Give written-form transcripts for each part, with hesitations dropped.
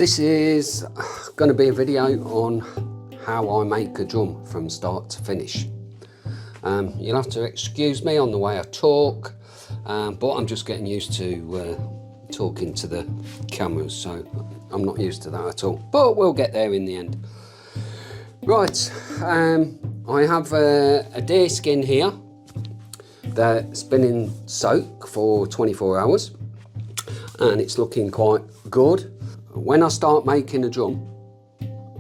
This is going to be a video on how I make a drum from start to finish. You'll have to excuse me on the way I talk, but I'm just getting used to talking to the cameras, so I'm not used to that at all, but we'll get there in the end. Right, I have a deer skin here that's been in soak for 24 hours and it's looking quite good. When I start making a drum,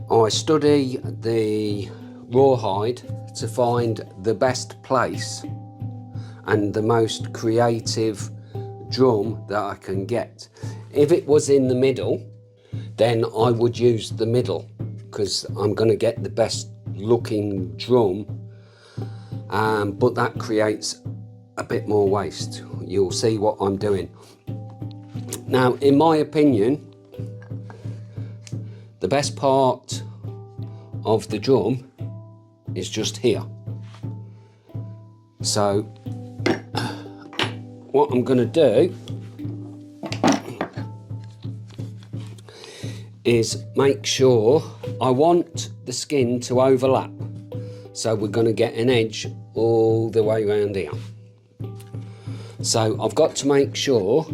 I study the rawhide to find the best place and the most creative drum that I can get. If it was in the middle, then I would use the middle because I'm going to get the best looking drum, but that creates a bit more waste. You'll see what I'm doing. Now, in my opinion, the best part of the drum is just here. So what I'm going to do is make sure I want the skin to overlap. So we're going to get an edge all the way around here. So I've got to make sure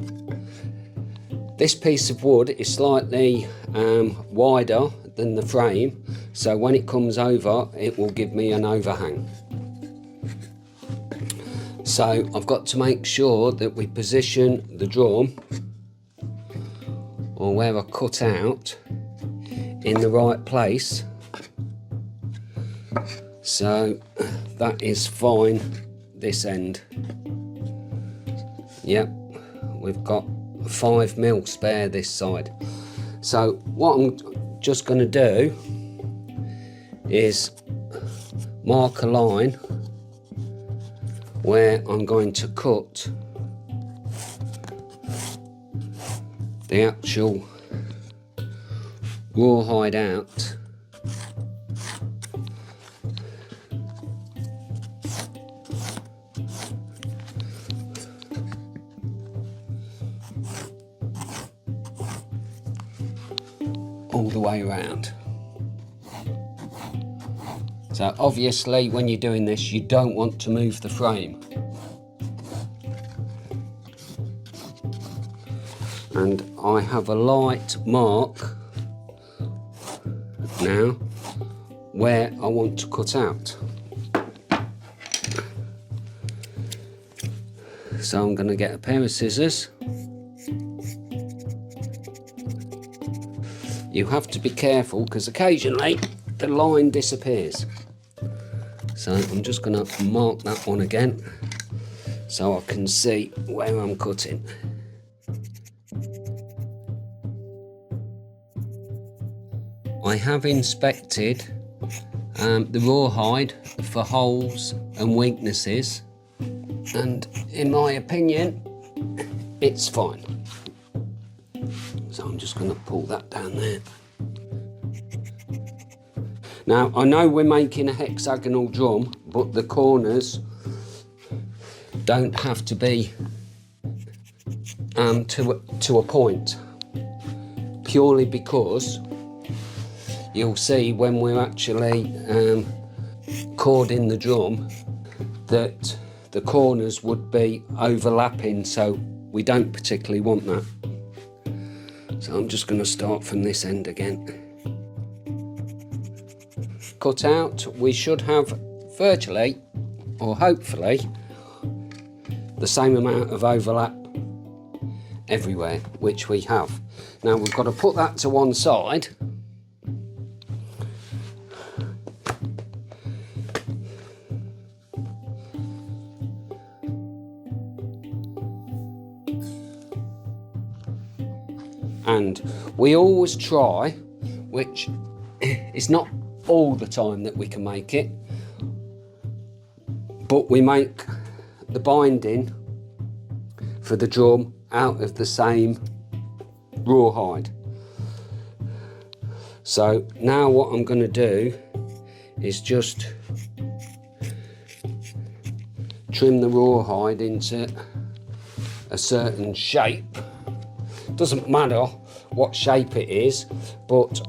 this piece of wood is slightly wider than the frame, so when it comes over it will give me an overhang. So I've got to make sure that we position the drum, or where I cut out, in the right place. So that is fine this end. Yep, we've got 5mm spare this side. So what I'm just going to do is mark a line where I'm going to cut the actual rawhide out. All the way around. So obviously when you're doing this you don't want to move the frame. And I have a light mark now where I want to cut out. So I'm going to get a pair of scissors. You have to be careful because occasionally the line disappears. So I'm just going to mark that one again so I can see where I'm cutting. I have inspected the rawhide for holes and weaknesses, and in my opinion it's fine. So I'm just going to pull that down there. Now I know we're making a hexagonal drum, but the corners don't have to be to a point, purely because you'll see when we're actually cording the drum that the corners would be overlapping, so we don't particularly want that. So I'm just going to start from this end again. Cut out, we should have virtually, or hopefully, the same amount of overlap everywhere, which we have. Now we've got to put that to one side. And we always try, which is not all the time that we can make it, but we make the binding for the drum out of the same rawhide. So now what I'm going to do is just trim the rawhide into a certain shape. Doesn't matter what shape it is, but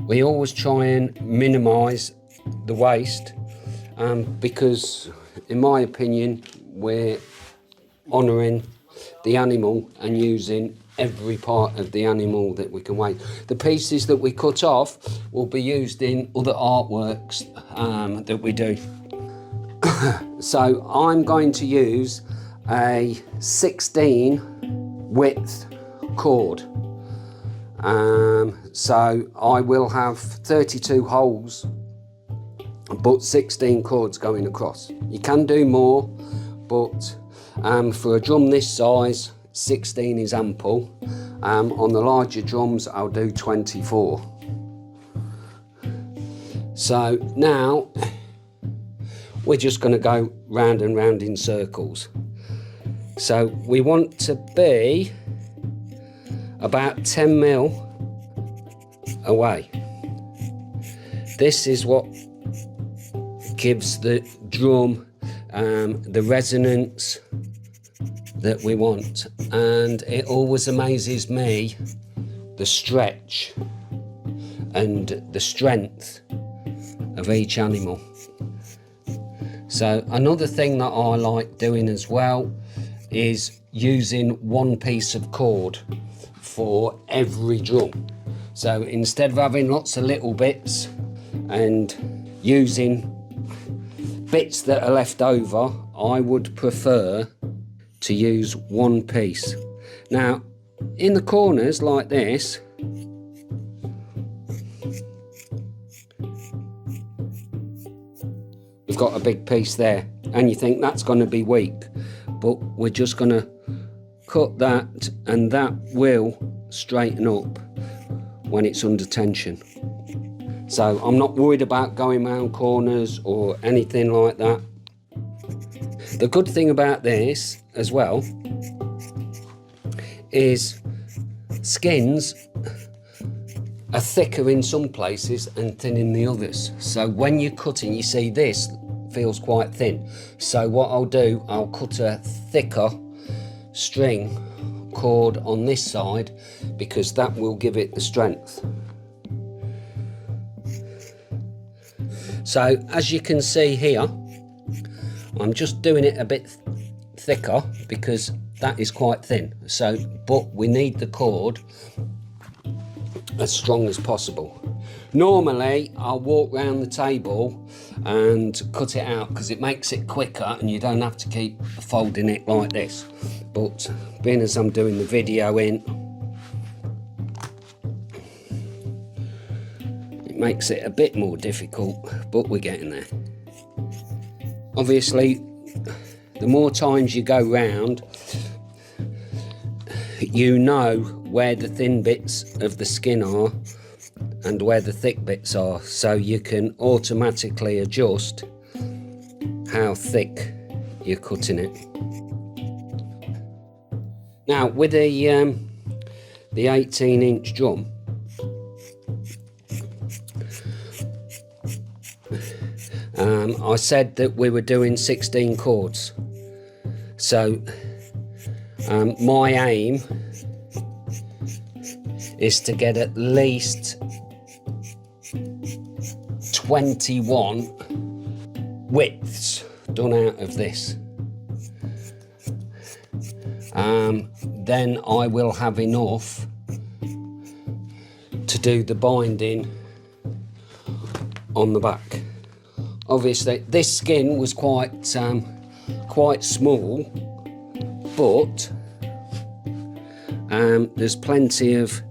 we always try and minimise the waste, because in my opinion we're honouring the animal and using every part of the animal that we can waste. The pieces that we cut off will be used in other artworks that we do. So I'm going to use a 16 width cord. So I will have 32 holes, but 16 cords going across. You can do more, but for a drum this size, 16 is ample. On the larger drums, I'll do 24. So now we're just going to go round and round in circles. So we want to be about 10 mil away. This is what gives the drum the resonance that we want, and it always amazes me the stretch and the strength of each animal. So another thing that I like doing as well is using one piece of cord for every drum. So instead of having lots of little bits and using bits that are left over, I would prefer to use one piece. Now in the corners like this, we've got a big piece there, and you think that's going to be weak, but we're just going to cut that, and that will straighten up when it's under tension. So I'm not worried about going round corners or anything like that. The good thing about this as well is skins are thicker in some places and thin in the others. So when you're cutting, you see this feels quite thin. So what I'll do, I'll cut a thicker string cord on this side, because that will give it the strength. So as you can see here, I'm just doing it a bit thicker because that is quite thin. So, but we need the cord as strong as possible. Normally I'll walk round the table and cut it out because it makes it quicker and you don't have to keep folding it like this. But being as I'm doing the video in, it makes it a bit more difficult, but we're getting there. Obviously, the more times you go round, you know where the thin bits of the skin are and where the thick bits are, so you can automatically adjust how thick you're cutting it. Now with the 18-inch drum, I said that we were doing 16 chords. So my aim is to get at least 21 widths done out of this. Then I will have enough to do the binding on the back. Obviously this skin was quite small, but there's plenty of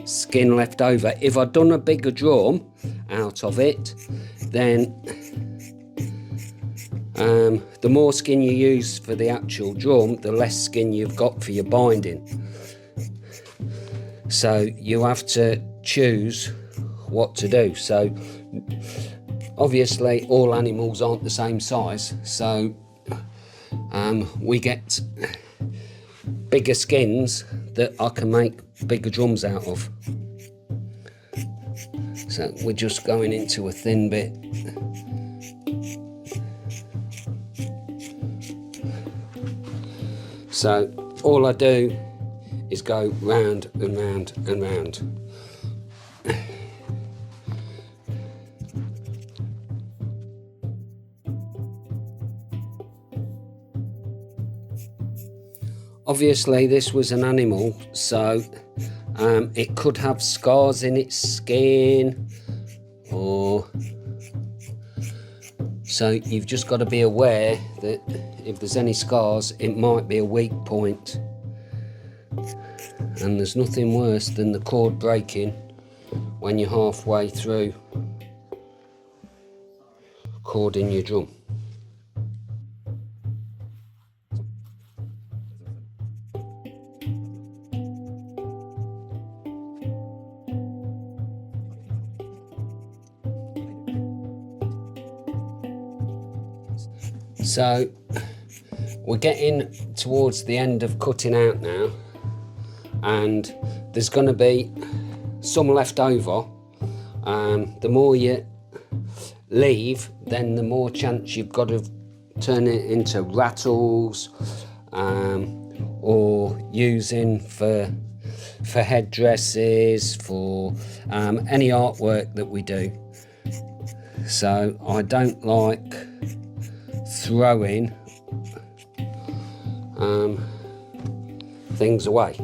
skin left over. If I'd done a bigger drum out of it, then the more skin you use for the actual drum, the less skin you've got for your binding. So you have to choose what to do. So obviously all animals aren't the same size, so we get bigger skins that I can make bigger drums out of. So we're just going into a thin bit. So all I do is go round and round and round. Obviously this was an animal, so it could have scars in its skin, or so you've just got to be aware that if there's any scars, it might be a weak point. And there's nothing worse than the cord breaking when you're halfway through cording your drum. So we're getting towards the end of cutting out now, and there's going to be some left over. The more you leave, then the more chance you've got of turning it into rattles, or using for headdresses, for any artwork that we do. So I don't like throwing things away.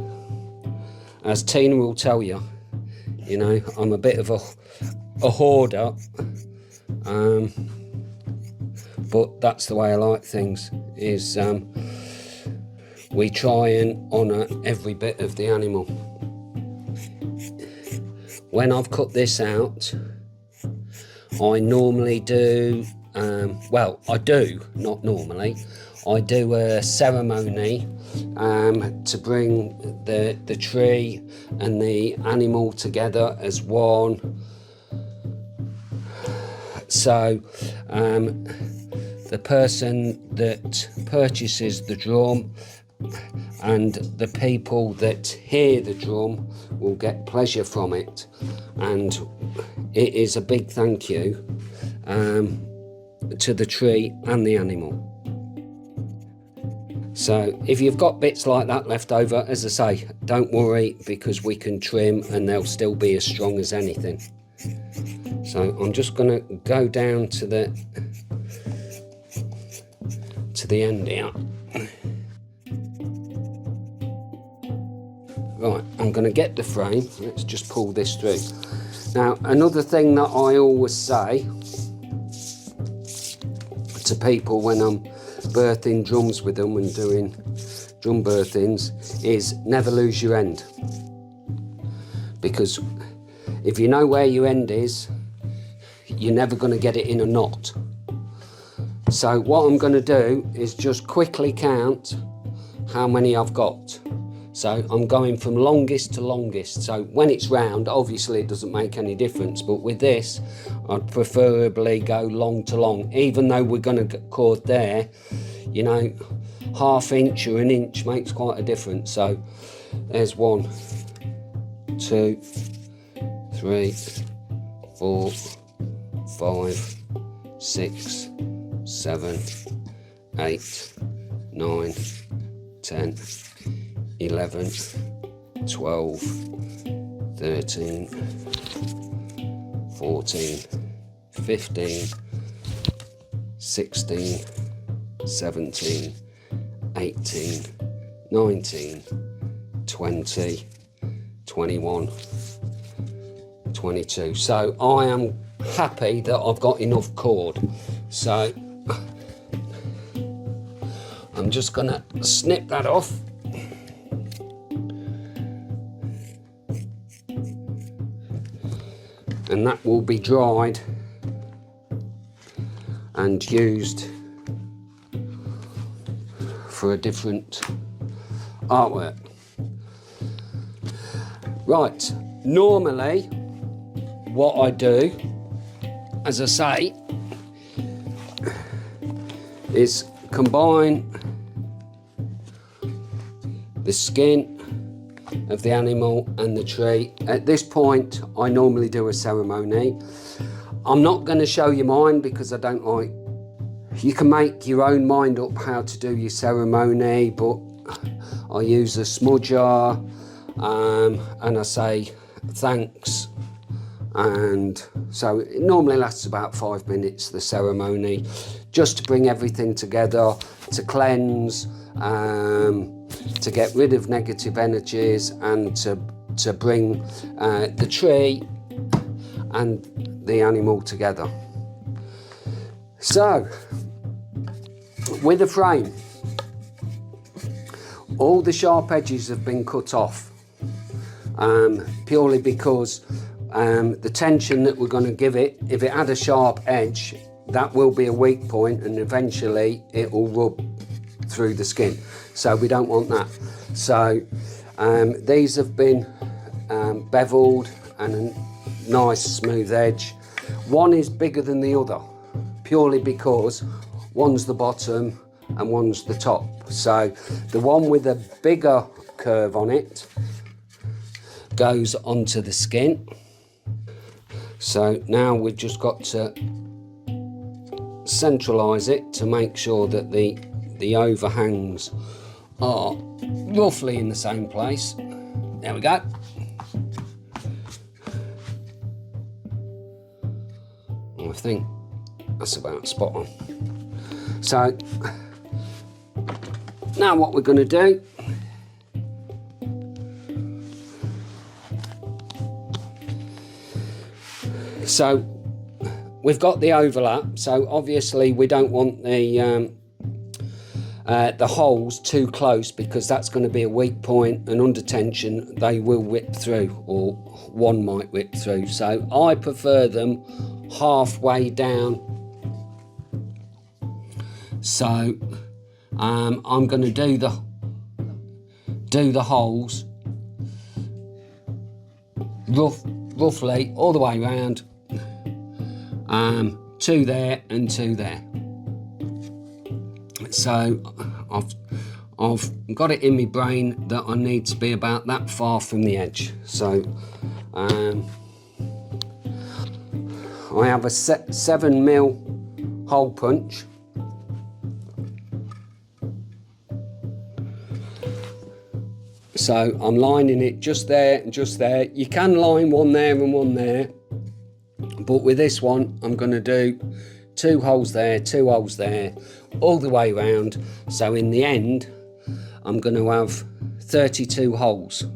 As Tina will tell you, you know, I'm a bit of a hoarder, but that's the way I like things, is we try and honour every bit of the animal. When I've cut this out, I normally do well, I do, not normally, I do a ceremony to bring the tree and the animal together as one. So the person that purchases the drum and the people that hear the drum will get pleasure from it, and it is a big thank you to the tree and the animal. So if you've got bits like that left over, as I say, don't worry, because we can trim and they'll still be as strong as anything. So I'm just going to go down to the end here. Right, I'm going to get the frame. Let's just pull this through. Now, another thing that I always say to people when I'm birthing drums with them and doing drum birthings is never lose your end. Because if you know where your end is, you're never going to get it in a knot. So what I'm going to do is just quickly count how many I've got. So I'm going from longest to longest. So when it's round, obviously it doesn't make any difference. But with this, I'd preferably go long to long. Even though we're going to get cord there, you know, ½ inch or an inch makes quite a difference. So there's 1, 2, 3, 4, 5, 6, 7, 8, 9, 10, 11, 12, 13, 14, 15, 16, 17, 18, 19, 20, 21, 22. So I am happy that I've got enough cord. So I'm just gonna snip that off. And that will be dried and used for a different artwork. Right, normally what I do, as I say, is combine the skin of the animal and the tree. At this point, I normally do a ceremony. I'm not going to show you mine because I don't like. You can make your own mind up how to do your ceremony, but I use a smudger, and I say thanks. And so it normally lasts about 5 minutes, the ceremony, just to bring everything together, to cleanse, to get rid of negative energies, and to bring the tree and the animal together. So with the frame, all the sharp edges have been cut off, purely because the tension that we're going to give it, if it had a sharp edge, that will be a weak point, and eventually it will rub through the skin. So we don't want that. So these have been beveled and a nice smooth edge. One is bigger than the other, purely because one's the bottom and one's the top. So the one with a bigger curve on it goes onto the skin. So now we've just got to centralise it to make sure that the overhangs are roughly in the same place. There we go. I think that's about spot on. So now what we're going to do, so we've got the overlap, so obviously we don't want the holes too close, because that's going to be a weak point, and under tension they will whip through, or one might whip through. So I prefer them halfway down. So I'm going to do the holes roughly all the way around, two there and two there. So I've got it in my brain that I need to be about that far from the edge. So I have a 7mm hole punch. So I'm lining it just there and just there. You can line one there and one there, but with this one I'm going to do 2 holes there, 2 holes there, all the way around. So in the end I'm going to have 32 holes.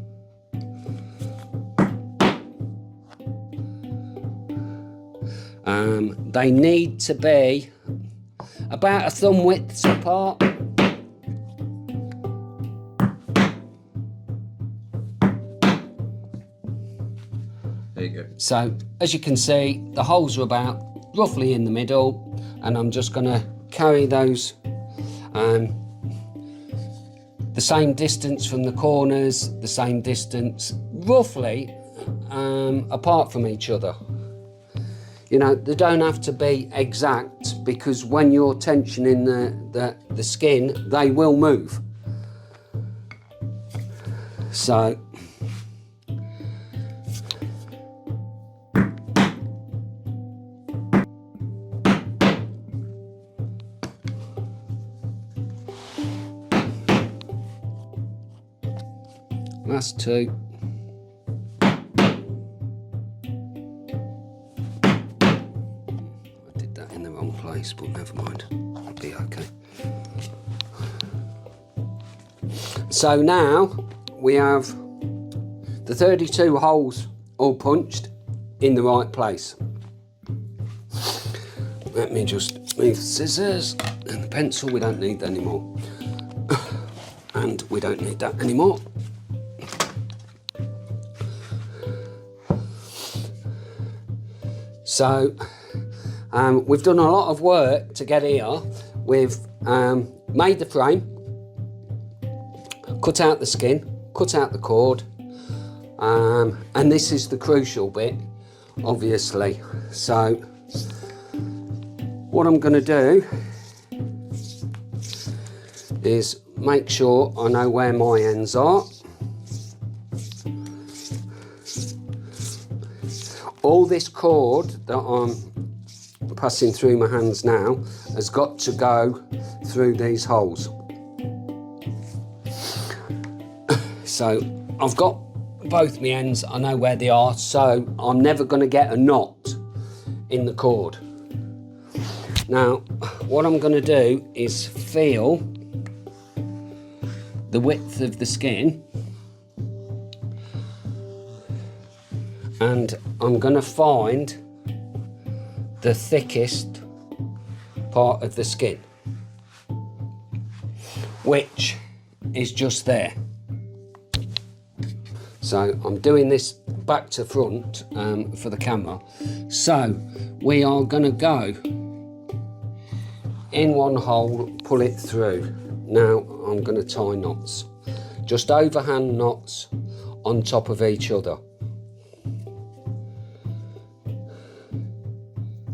They need to be about a thumb width apart. There you go. So as you can see, the holes are about roughly in the middle, and I'm just going to carry those the same distance from the corners, the same distance roughly apart from each other. You know, they don't have to be exact, because when you're tensioning the skin, they will move. So last 2. I did that in the wrong place, but never mind, it'll be okay. So now we have the 32 holes all punched in the right place. Let me just move the scissors and the pencil. We don't need that anymore. And we don't need that anymore. So we've done a lot of work to get here. We've made the frame, cut out the skin, cut out the cord, and this is the crucial bit, obviously. So what I'm going to do is make sure I know where my ends are. All this cord that I'm passing through my hands now has got to go through these holes. So I've got both my ends, I know where they are, so I'm never going to get a knot in the cord. Now what I'm going to do is feel the width of the skin, and I'm going to find the thickest part of the skin, which is just there. So I'm doing this back to front for the camera. So we are going to go in one hole, pull it through. Now I'm going to tie knots, just overhand knots on top of each other,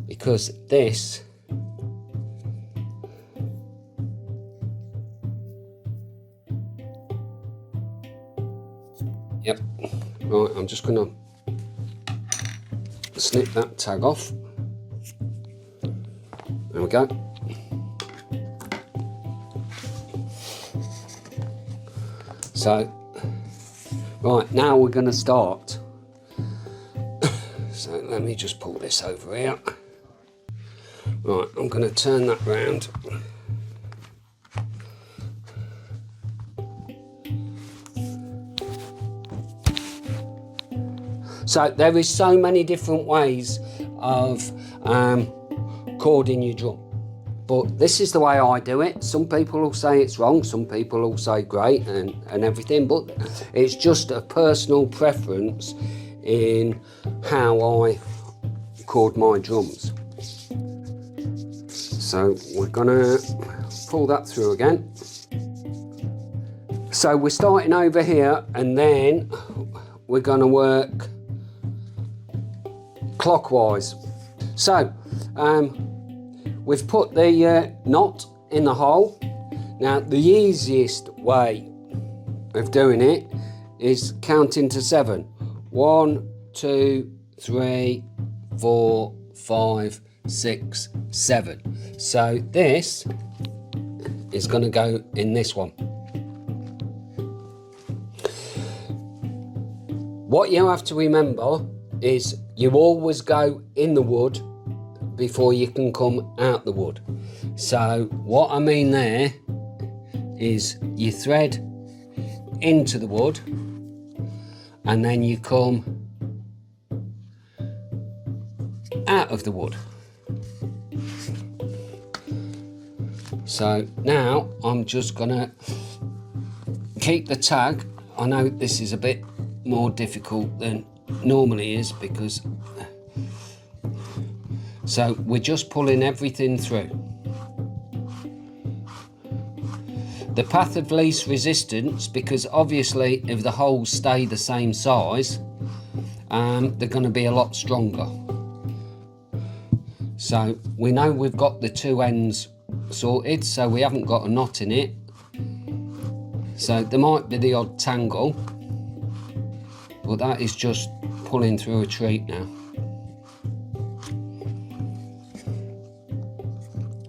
because this right, I'm just going to snip that tag off. There we go. So, right, now we're going to start. So let me just pull this over here. Right, I'm going to turn that round. So there is so many different ways of cording your drum, but this is the way I do it. Some people will say it's wrong, some people will say great and everything, but it's just a personal preference in how I cord my drums. So we're gonna pull that through again. So we're starting over here, and then we're gonna work clockwise. So we've put the knot in the hole. Now the easiest way of doing it is counting to 7. 1, 2, 3, 4, 5, 6, 7. So this is going to go in this one. What you have to remember is you always go in the wood before you can come out the wood. So what I mean there is you thread into the wood and then you come out of the wood. So now I'm just gonna keep the tag. I know this is a bit more difficult than normally is, because so we're just pulling everything through. The path of least resistance, because obviously if the holes stay the same size, they're going to be a lot stronger. So we know we've got the two ends sorted, so we haven't got a knot in it. So there might be the odd tangle, but that is just pulling through a treat now.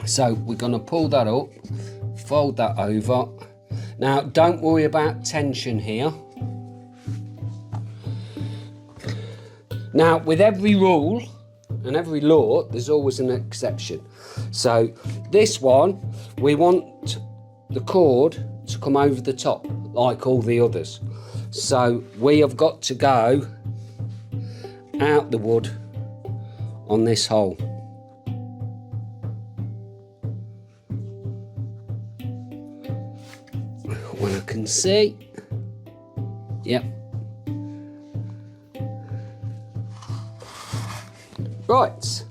So we're going to pull that up, fold that over. Now don't worry about tension here. Now with every rule and every law, there's always an exception. So this one, we want the cord to come over the top like all the others. So we have got to go out the wood on this hole. When I can see, yep. Right,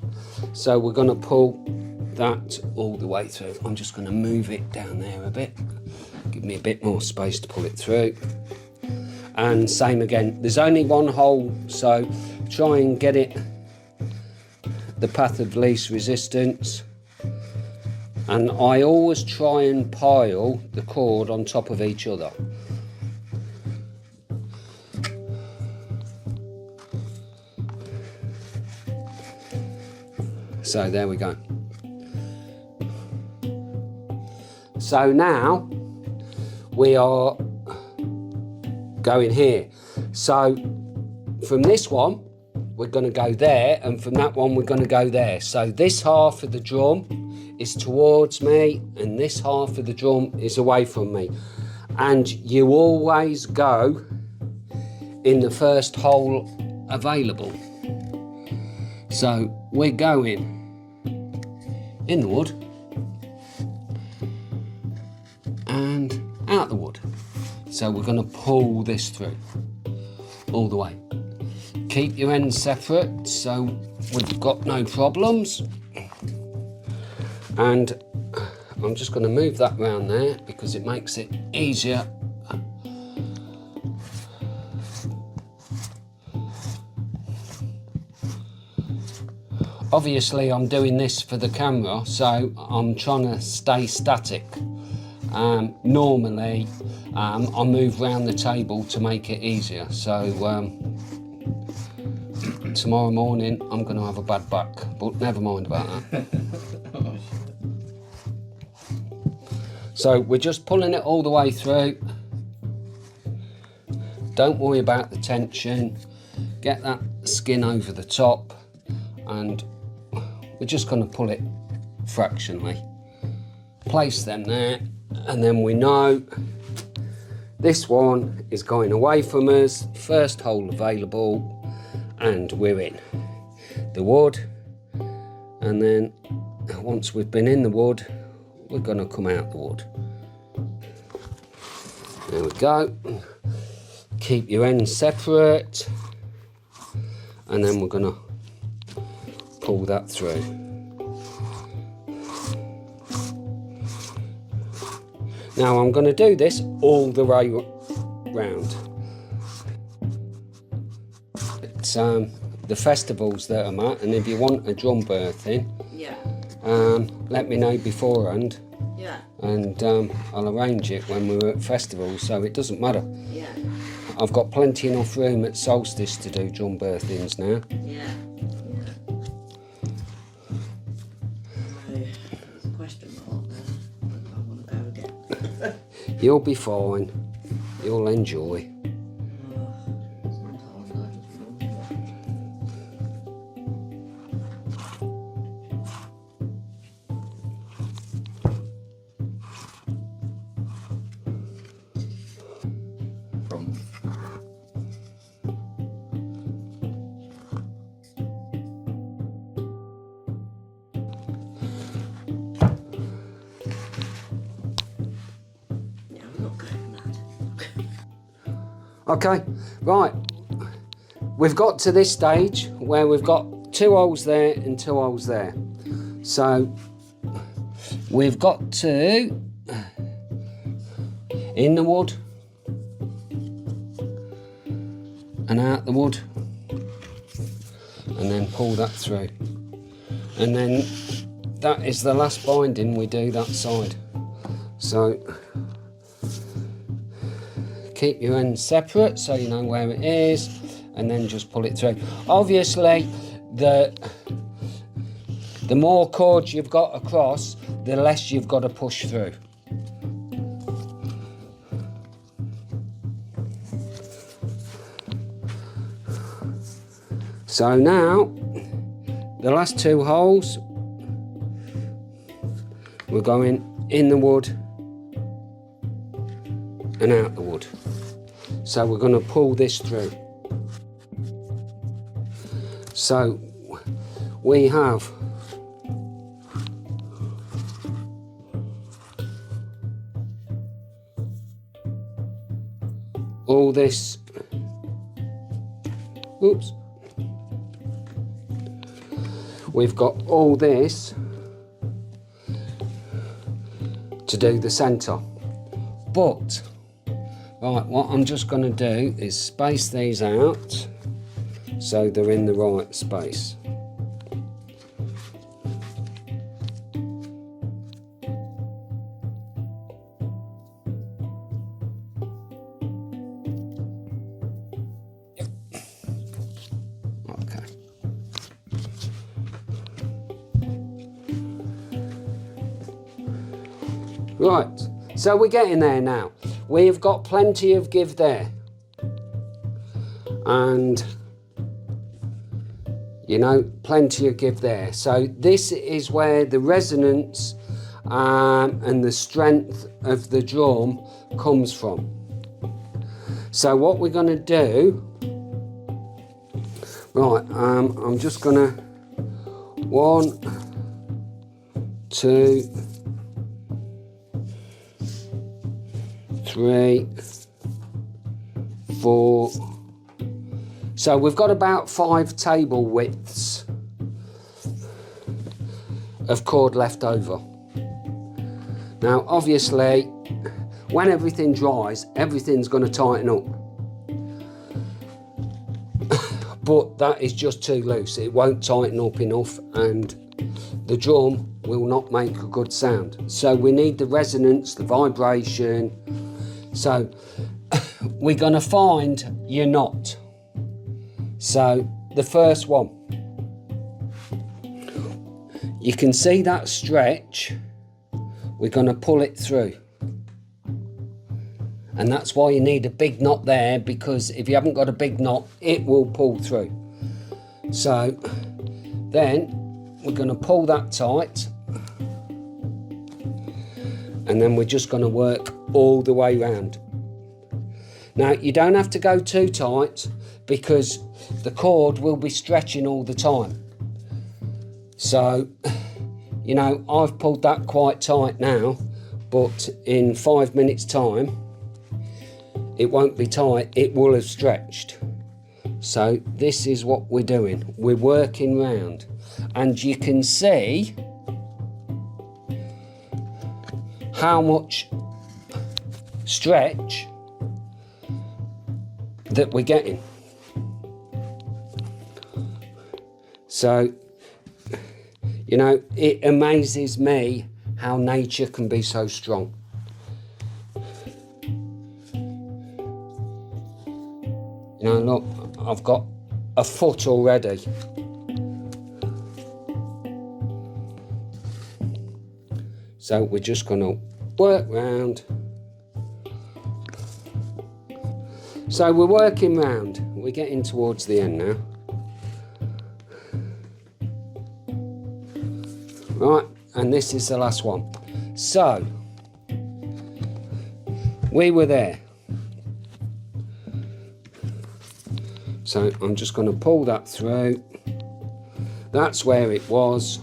so we're going to pull that all the way through. I'm just going to move it down there a bit, give me a bit more space to pull it through. And same again, there's only one hole, so try and get it the path of least resistance. And I always try and pile the cord on top of each other. So there we go. So now we are going here. So from this one, we're going to go there, and from that one, we're going to go there. So this half of the drum is towards me, and this half of the drum is away from me. And you always go in the first hole available. So we're going in the wood and out the wood. So we're going to pull this through all the way. Keep your ends separate so we've got no problems. And I'm just going to move that round there because it makes it easier. Obviously I'm doing this for the camera, so I'm trying to stay static. Normally I move round the table to make it easier, so tomorrow morning I'm going to have a bad back, but never mind about that. So we're just pulling it all the way through. Don't worry about the tension. Get that skin over the top, and we're just going to pull it fractionally. Place them there, and then we know this one is going away from us, first hole available, and we're in the wood. And then once we've been in the wood, we're going to come out the wood. There we go. Keep your ends separate, and then we're going to pull that through. Now I'm going to do this all the way round. It's the festivals that I'm at, and if you want a drum birthing, yeah, let me know beforehand, yeah, and I'll arrange it when we're at festivals, so it doesn't matter. yeah, I've got plenty enough room at Solstice to do drum birthings now. yeah. There's a question mark there. I want to go again. You'll be fine. You'll enjoy. Sometimes I just From yeah, I'm not going mad. Okay, right. We've got to this stage where we've got 2 holes there and 2 holes there. So we've got to in the wood and out the wood, and then pull that through. And then that is the last binding we do that side. So keep your ends separate so you know where it is, and then just pull it through. Obviously, the more cords you've got across, the less you've got to push through. So now, the last 2 holes, we're going in the wood and out the wood. So we're going to pull this through. So we have all this, oops, we've got all this to do the centre, but right, what I'm just going to do is space these out so they're in the right space. Okay. Right, so we're getting there now. We've got plenty of give there. and you know, plenty of give there. So this is where the resonance and the strength of the drum comes from. So what we're going to do, right, I'm just going to 1, 2, 3, 4. So we've got about 5 table widths of cord left over. Now obviously when everything dries, everything's going to tighten up. But that is just too loose. It won't tighten up enough and the drum will not make a good sound. So we need the resonance, the vibration. So we're going to find your knot. So the first one, you can see that stretch, we're going to pull it through. And that's why you need a big knot there, because if you haven't got a big knot, it will pull through. So then we're going to pull that tight. And then we're just going to work all the way round. Now you don't have to go too tight because the cord will be stretching all the time. So, you know, I've pulled that quite tight now, but in 5 minutes time, it won't be tight, it will have stretched. So this is what we're doing. We're working round. And you can see how much stretch that we're getting. So, you know, it amazes me how nature can be so strong. You know, look, I've got a foot already. So we're just going to work round. So we're working round. We're getting towards the end now. Right, and this is the last one. So, we were there. So I'm just going to pull that through. That's where it was.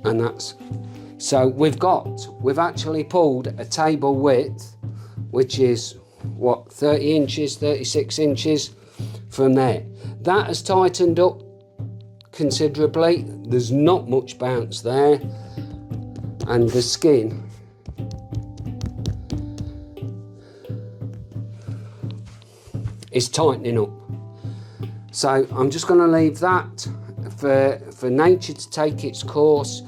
And that's, so we've actually pulled a table width, which is what, 30 inches, 36 inches from there. That has tightened up considerably. There's not much bounce there, and the skin is tightening up. So I'm just going to leave that for nature to take its course.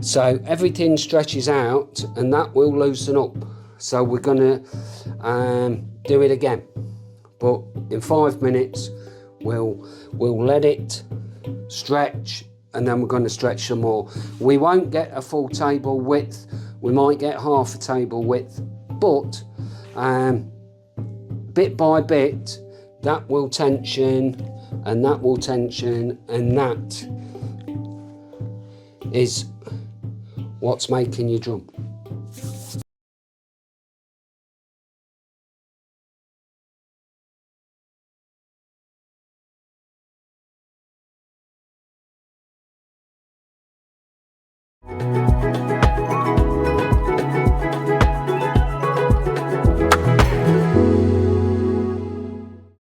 So everything stretches out and that will loosen up. So we're going to do it again, but in 5 minutes we'll let it stretch, and then we're going to stretch some more. We won't get a full table width, we might get half a table width, but bit by bit that will tension and that will tension, and that is what's making you drum.